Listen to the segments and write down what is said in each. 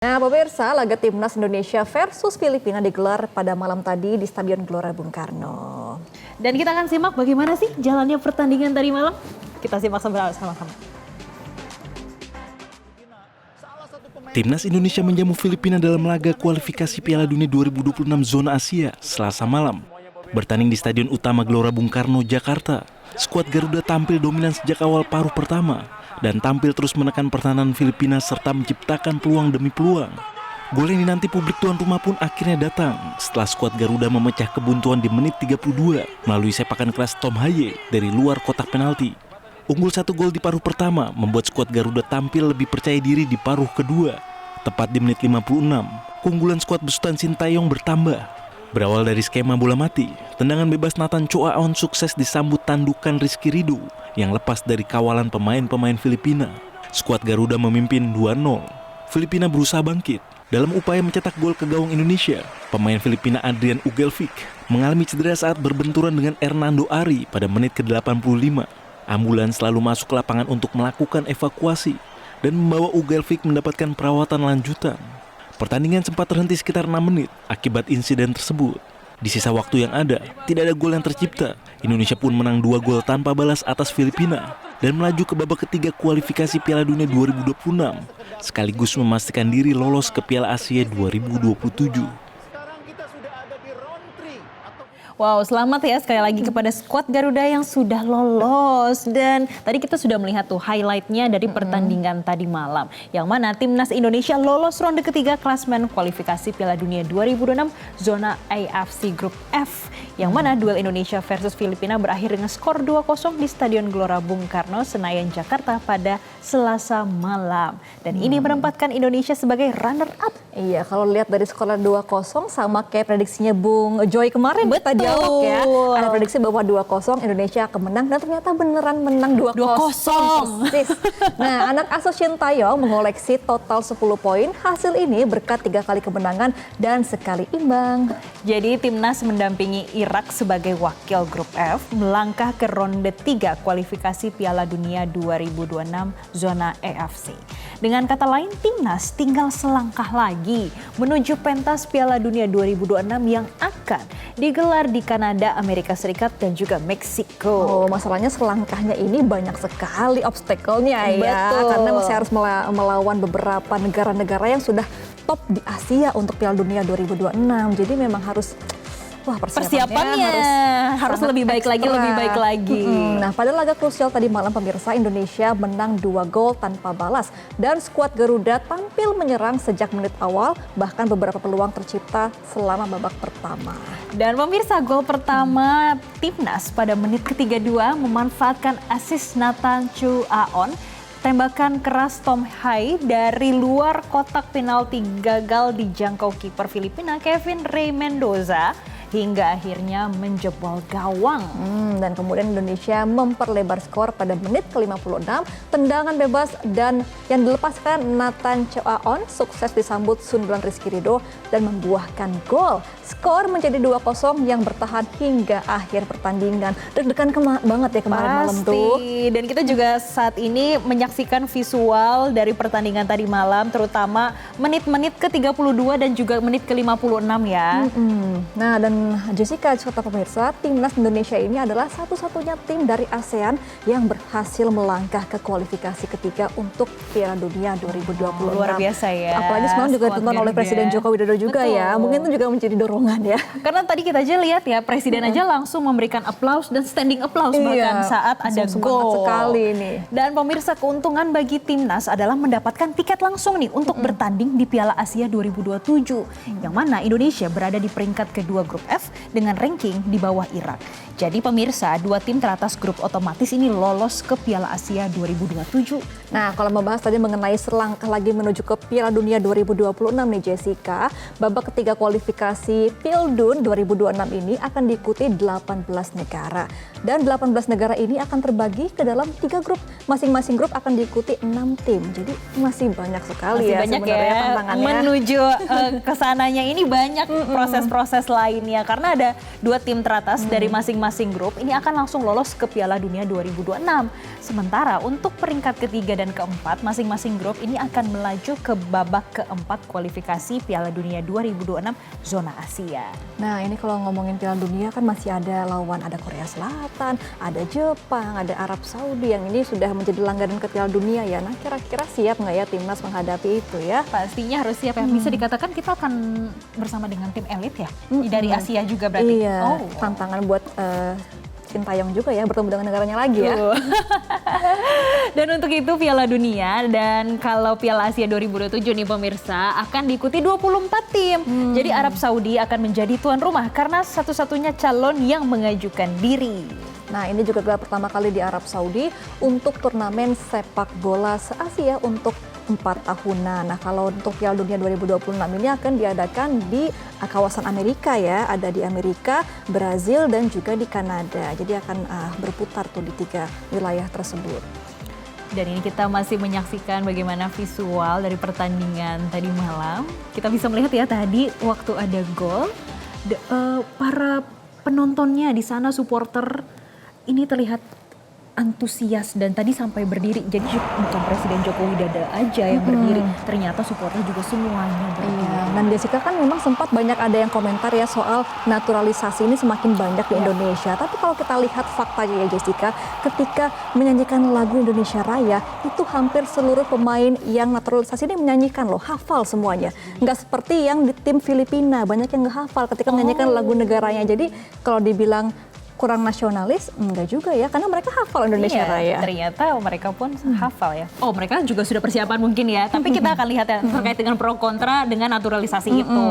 Nah, pemirsa, laga Timnas Indonesia versus Filipina digelar pada malam tadi di Stadion Gelora Bung Karno. Dan kita akan simak bagaimana sih jalannya pertandingan tadi malam. Kita simak sama-sama. Timnas Indonesia menjamu Filipina dalam laga kualifikasi Piala Dunia 2026 zona Asia Selasa malam. Bertanding di Stadion Utama Gelora Bung Karno, Jakarta, skuad Garuda tampil dominan sejak awal paruh pertama dan tampil terus menekan pertahanan Filipina serta menciptakan peluang demi peluang. Gol ini nanti publik tuan rumah pun akhirnya datang setelah skuad Garuda memecah kebuntuan di menit 32 melalui sepakan keras Tom Haye dari luar kotak penalti. Unggul 1 gol di paruh pertama membuat skuad Garuda tampil lebih percaya diri di paruh kedua. Tepat di menit 56, keunggulan skuad besutan Sintayong bertambah. Berawal dari skema bola mati, tendangan bebas Nathan Choaon sukses disambut tandukan Rizky Ridho yang lepas dari kawalan pemain-pemain Filipina. Skuad Garuda memimpin 2-0. Filipina berusaha bangkit. Dalam upaya mencetak gol ke gawang Indonesia, pemain Filipina Adrian Ugelvic mengalami cedera saat berbenturan dengan Hernando Ari pada menit ke-85. Ambulans selalu masuk ke lapangan untuk melakukan evakuasi dan membawa Ugelvic mendapatkan perawatan lanjutan. Pertandingan sempat terhenti sekitar 6 menit akibat insiden tersebut. Di sisa waktu yang ada, tidak ada gol yang tercipta. Indonesia pun menang 2 gol tanpa balas atas Filipina dan melaju ke babak ketiga kualifikasi Piala Dunia 2026, sekaligus memastikan diri lolos ke Piala Asia 2027. Wow, selamat ya sekali lagi kepada skuad Garuda yang sudah lolos. Dan tadi kita sudah melihat tuh highlightnya dari pertandingan tadi malam. Yang mana Timnas Indonesia lolos ronde ketiga klasmen kualifikasi Piala Dunia 2026 zona AFC Grup F. Yang mana duel Indonesia versus Filipina berakhir dengan skor 2-0 di Stadion Gelora Bung Karno, Senayan, Jakarta pada Selasa malam. Dan ini menempatkan Indonesia sebagai runner-up. Iya, kalau lihat dari skor 2-0 sama kayak prediksinya Bung Joy kemarin kita dialog ya. Ada prediksi bahwa 2-0 Indonesia akan menang dan ternyata beneran menang 2-0. Persis. Nah, anak asuh Sintayong mengoleksi total 10 poin. Hasil ini berkat 3 kali kemenangan dan sekali imbang. Jadi Timnas mendampingi Irak sebagai wakil grup F melangkah ke ronde 3 kualifikasi Piala Dunia 2026 zona AFC. Dengan kata lain, Timnas tinggal selangkah lagi menuju pentas Piala Dunia 2026 yang akan digelar di Kanada, Amerika Serikat, dan juga Meksiko. Oh, masalahnya selangkahnya ini banyak sekali obstacle-nya ya. Betul. Karena masih harus melawan beberapa negara-negara yang sudah top di Asia untuk Piala Dunia 2026. Jadi memang harus... Wah, persiapannya harus lebih baik lagi. Nah, pada laga krusial tadi malam pemirsa, Indonesia menang 2 gol tanpa balas dan skuad Garuda tampil menyerang sejak menit awal, bahkan beberapa peluang tercipta selama babak pertama. Dan pemirsa, gol pertama Timnas pada menit ke-32 memanfaatkan asis Nathan Choaon. Tembakan keras Tom Haye dari luar kotak penalti gagal dijangkau kiper Filipina Kevin Rey Mendoza hingga akhirnya menjebol gawang. Dan kemudian Indonesia memperlebar skor pada menit ke-56. Tendangan bebas dan yang dilepaskan Nathan Choaon sukses disambut sundulan Rizky Ridho dan membuahkan gol. Skor menjadi 2-0 yang bertahan hingga akhir pertandingan. Deg-degan banget ya kemarin malam tuh. Dan kita juga saat ini menyaksikan visual dari pertandingan tadi malam, terutama menit-menit ke-32 dan juga menit ke-56 ya. Nah, dan Jessica, serta pemirsa, Timnas Indonesia ini adalah satu-satunya tim dari ASEAN yang berhasil melangkah ke kualifikasi ketiga untuk Piala Dunia 2026. Luar biasa ya. Apalagi semalam juga ditonton oleh Presiden Joko Widodo juga. Betul. Ya. Mungkin itu juga menjadi dorongan ya. Karena tadi kita aja lihat ya, Presiden aja langsung memberikan aplaus dan standing applause bahkan saat ada gol. Sekali nih. Dan pemirsa, keuntungan bagi Timnas adalah mendapatkan tiket langsung nih untuk bertanding di Piala Asia 2027. Yang mana Indonesia berada di peringkat kedua grup F dengan ranking di bawah Irak. Jadi pemirsa, 2 tim teratas grup otomatis ini lolos ke Piala Asia 2027. Nah, kalau membahas tadi mengenai selangkah lagi menuju ke Piala Dunia 2026 nih Jessica, babak ketiga kualifikasi Pildun 2026 ini akan diikuti 18 negara. Dan 18 negara ini akan terbagi ke dalam 3 grup. Masing-masing grup akan diikuti 6 tim. Jadi masih banyak sekali masih banyak sebenarnya ya, tantangannya. Menuju ke sananya ini banyak proses-proses lainnya. ya, karena ada 2 tim teratas dari masing-masing grup ini akan langsung lolos ke Piala Dunia 2026. Sementara untuk peringkat ketiga dan keempat, masing-masing grup ini akan melaju ke babak keempat kualifikasi Piala Dunia 2026 zona Asia. Nah ini kalau ngomongin Piala Dunia kan masih ada lawan, ada Korea Selatan, ada Jepang, ada Arab Saudi yang ini sudah menjadi langganan ke Piala Dunia ya. Nah kira-kira siap nggak ya timnas menghadapi itu ya? Pastinya harus siap ya. Bisa dikatakan kita akan bersama dengan tim elit ya? Dari Asia juga berarti? Iya, tantangan buat Sintayong juga ya bertemu dengan negaranya lagi ya. Dan untuk itu Piala Dunia dan kalau Piala Asia 2027 nih pemirsa akan diikuti 24 tim. Jadi Arab Saudi akan menjadi tuan rumah karena satu-satunya calon yang mengajukan diri. Nah ini juga gelar pertama kali di Arab Saudi untuk turnamen sepak bola se-Asia untuk 4 tahunan. Nah kalau untuk Piala Dunia 2026 ini akan diadakan di kawasan Amerika ya. Ada di Amerika, Brazil dan juga di Kanada. Jadi akan berputar tuh di 3 wilayah tersebut. Dan ini kita masih menyaksikan bagaimana visual dari pertandingan tadi malam. Kita bisa melihat ya tadi waktu ada gol, para penontonnya di sana supporter ini terlihat antusias dan tadi sampai berdiri. Jadi bukan Presiden Joko Widodo aja yang berdiri, ternyata supporter juga semuanya berdiri. Iya, dan Jessica kan memang sempat banyak ada yang komentar ya soal naturalisasi ini semakin banyak di Indonesia. Tapi kalau kita lihat faktanya ya Jessica, ketika menyanyikan lagu Indonesia Raya, itu hampir seluruh pemain yang naturalisasi ini menyanyikan loh, hafal semuanya. Nggak seperti yang di tim Filipina, banyak yang nggak hafal ketika menyanyikan lagu negaranya. Jadi kalau dibilang kurang nasionalis, enggak juga ya, karena mereka hafal Indonesia Raya. Ternyata mereka pun hafal ya. Oh mereka juga sudah persiapan mungkin ya, tapi kita akan lihat ya terkait dengan pro kontra dengan naturalisasi itu.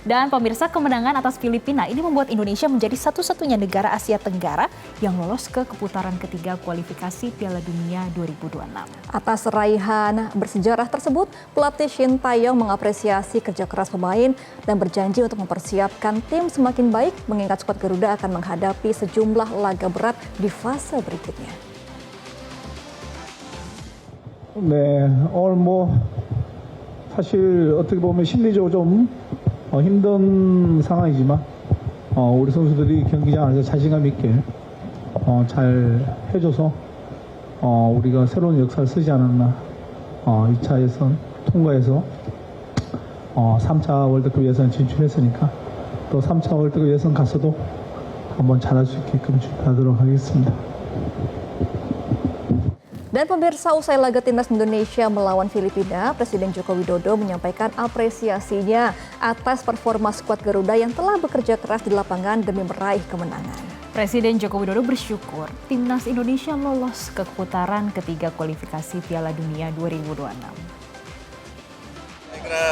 Dan pemirsa, kemenangan atas Filipina ini membuat Indonesia menjadi satu-satunya negara Asia Tenggara yang lolos ke keputaran ketiga kualifikasi Piala Dunia 2026. Atas raihan bersejarah tersebut, pelatih Sintayong mengapresiasi kerja keras pemain dan berjanji untuk mempersiapkan tim semakin baik mengingat skuad Garuda akan menghadapi sejumlah laga berat di fase berikutnya. 네, 오늘 사실 어떻게 보면 심리적으로 좀 힘든 상황이지만 우리 선수들이 경기장 안에서 자신감 있게 잘 해줘서 우리가 새로운 역사를 쓰지 않았나. 2차 예선 통과해서 3차 월드컵 예선 진출했으니까 또 3차 월드컵 예선 가서도 한번 잘할 수 있게끔 준비하도록 하겠습니다. Dan pemirsa, usai laga timnas Indonesia melawan Filipina, Presiden Joko Widodo menyampaikan apresiasinya atas performa skuad Garuda yang telah bekerja keras di lapangan demi meraih kemenangan. Presiden Joko Widodo bersyukur timnas Indonesia lolos ke putaran ketiga kualifikasi Piala Dunia 2026. Saya kira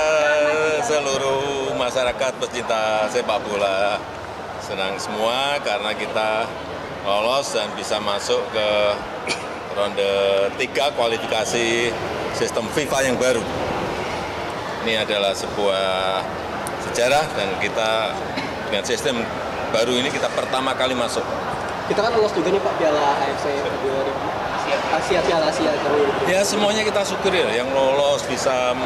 seluruh masyarakat pecinta sepak bola senang semua karena kita lolos dan bisa masuk ke ronde 3 kualifikasi sistem FIFA yang baru. Ini adalah sebuah sejarah dan kita dengan sistem baru ini kita pertama kali masuk. Kita kan lolos juga nih Pak Piala AFC Piala Asia. Ya semuanya kita syukuri ya, yang lolos bisa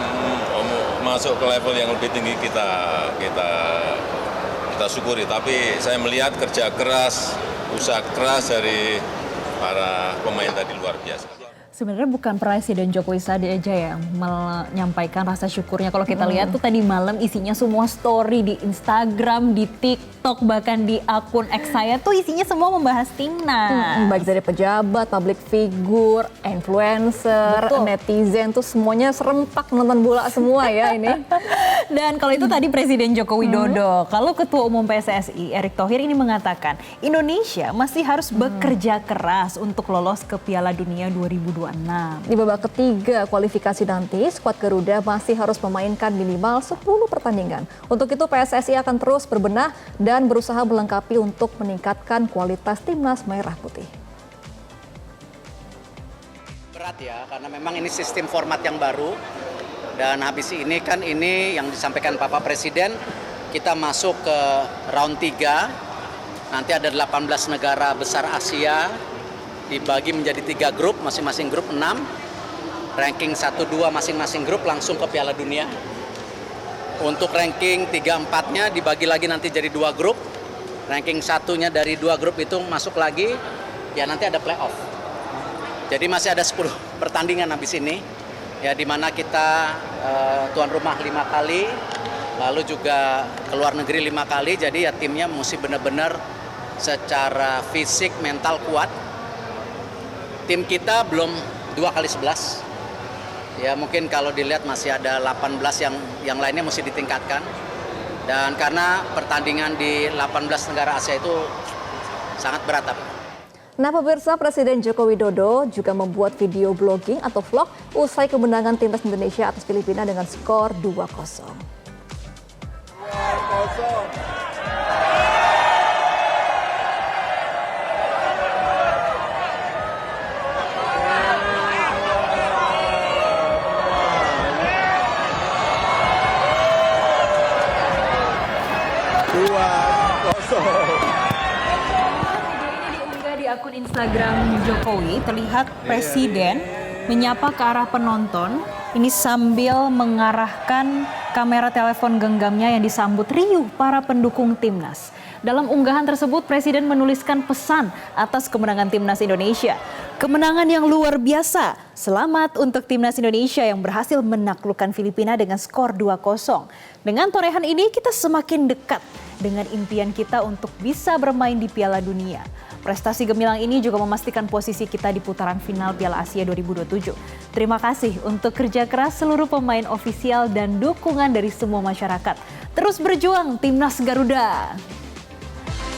masuk ke level yang lebih tinggi kita syukuri. Tapi saya melihat kerja keras, usaha keras dari para pemain tadi luar biasa. Sebenarnya bukan Presiden Jokowi saja yang menyampaikan rasa syukurnya. Kalau kita lihat tuh tadi malam isinya semua story di Instagram, di TikTok, bahkan di akun X saya tuh isinya semua membahas timnas. Baik dari pejabat, public figure, influencer, netizen tuh semuanya serempak nonton bola semua ya ini. Dan kalau itu tadi Presiden Joko Widodo, kalau Ketua Umum PSSI Erick Thohir ini mengatakan Indonesia masih harus bekerja keras untuk lolos ke Piala Dunia 2026. Di babak ketiga kualifikasi nanti, skuad Garuda masih harus memainkan minimal 10 pertandingan. Untuk itu PSSI akan terus berbenah dan berusaha melengkapi untuk meningkatkan kualitas timnas merah putih. Berat ya, karena memang ini sistem format yang baru. Dan habis ini kan ini yang disampaikan Bapak Presiden, kita masuk ke round 3. Nanti ada 18 negara besar Asia, dibagi menjadi 3 grup, masing-masing grup 6. Ranking 1-2 masing-masing grup langsung ke Piala Dunia. Untuk ranking 3-4-nya dibagi lagi nanti jadi 2 grup. Ranking 1-nya dari 2 grup itu masuk lagi, ya nanti ada playoff. Jadi masih ada 10 pertandingan habis ini. Ya di mana kita tuan rumah 5 kali, lalu juga keluar negeri 5 kali. Jadi ya timnya mesti benar-benar secara fisik, mental kuat. Tim kita belum 2x11. Ya mungkin kalau dilihat masih ada 18 yang lainnya mesti ditingkatkan. Dan karena pertandingan di 18 negara Asia itu sangat berat. Nah pemirsa, Presiden Joko Widodo juga membuat video blogging atau vlog usai kemenangan timnas Indonesia atas Filipina dengan skor 2-0. Diunggah di akun Instagram Jokowi, terlihat Presiden menyapa ke arah penonton, ini sambil mengarahkan kamera telepon genggamnya yang disambut riuh para pendukung timnas. Dalam unggahan tersebut, Presiden menuliskan pesan atas kemenangan timnas Indonesia. Kemenangan yang luar biasa. Selamat untuk timnas Indonesia yang berhasil menaklukkan Filipina dengan skor 2-0. Dengan torehan ini kita semakin dekat dengan impian kita untuk bisa bermain di Piala Dunia. Prestasi gemilang ini juga memastikan posisi kita di putaran final Piala Asia 2027. Terima kasih untuk kerja keras seluruh pemain ofisial dan dukungan dari semua masyarakat. Terus berjuang Timnas Garuda.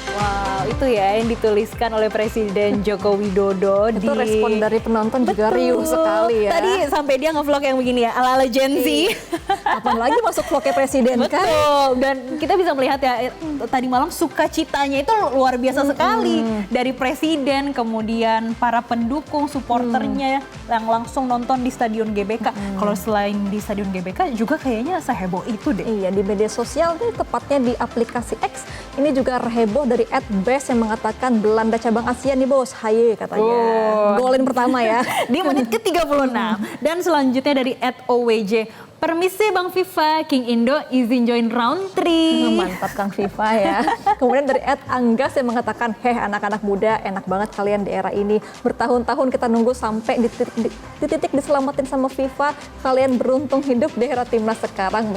Wow, itu ya yang dituliskan oleh Presiden Joko Widodo. Itu respon dari penonton juga riuh sekali ya. Tadi sampai dia nge-vlog yang begini ya, ala-ala Gen Z. Kapan lagi masuk vlognya Presiden kan? Betul, dan kita bisa melihat ya tadi malam sukacitanya itu luar biasa sekali. Dari Presiden, kemudian para pendukung, supporternya yang langsung nonton di Stadion GBK. Kalau selain di Stadion GBK juga kayaknya seheboh itu deh. Iya, di media sosial nih, tepatnya di aplikasi X. Ini juga heboh dari @best yang mengatakan Belanda cabang Asia nih bos, haye katanya. Golin pertama ya. Di menit ke-36. Dan selanjutnya dari @owj. Permisi Bang FIFA, King Indo izin join round 3. Mantap Kang FIFA ya. Kemudian dari @anggas yang mengatakan, anak-anak muda enak banget kalian di era ini. Bertahun-tahun kita nunggu sampai di titik diselamatin sama FIFA. Kalian beruntung hidup di era timnas sekarang.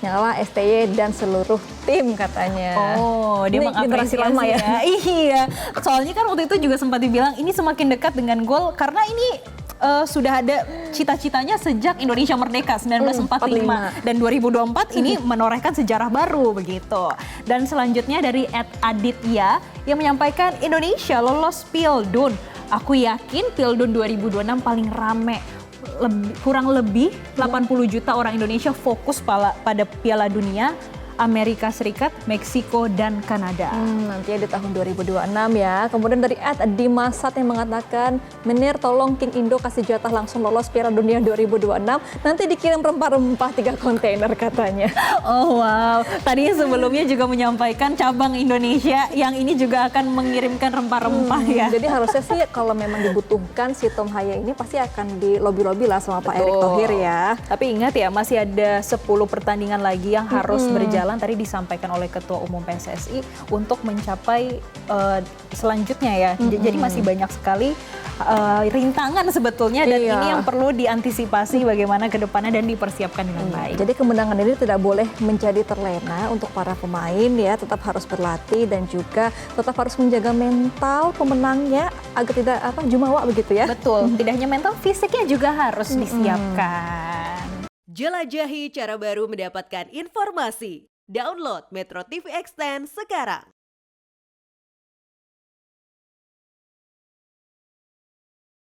Nyala STY dan seluruh tim katanya. Oh, dia ini generasi lama ya. Iya, soalnya kan waktu itu juga sempat dibilang ini semakin dekat dengan gol karena ini sudah ada cita-citanya sejak Indonesia merdeka 1945 dan 2024 ini menorehkan sejarah baru begitu. Dan selanjutnya dari @aditya yang menyampaikan Indonesia lolos Pildun. Aku yakin Pildun 2026 paling rame. Kurang lebih 80 juta orang Indonesia fokus pada Piala Dunia, Amerika Serikat, Meksiko, dan Kanada. Nanti di tahun 2026 ya. Kemudian dari @dimasat yang mengatakan, Menir tolong King Indo kasih jatah langsung lolos Piala Dunia 2026. Nanti dikirim rempah-rempah 3 kontainer katanya. Oh wow, tadi sebelumnya juga menyampaikan cabang Indonesia yang ini juga akan mengirimkan rempah-rempah ya. Jadi harusnya sih kalau memang dibutuhkan si Tom Haya ini pasti akan di lobby-lobby lah sama Pak Erick Thohir ya. Tapi ingat ya, masih ada 10 pertandingan lagi yang harus berjalan. Tadi disampaikan oleh Ketua Umum PSSI untuk mencapai selanjutnya ya. Jadi masih banyak sekali rintangan sebetulnya dan ini yang perlu diantisipasi bagaimana ke depannya dan dipersiapkan dengan baik. Jadi kemenangan ini tidak boleh menjadi terlena untuk para pemain ya, tetap harus berlatih dan juga tetap harus menjaga mental pemenangnya agar tidak jumawa begitu ya. Betul, tidak hanya mental, fisiknya juga harus disiapkan. Jelajahi cara baru mendapatkan informasi. Download Metro TV Extend sekarang.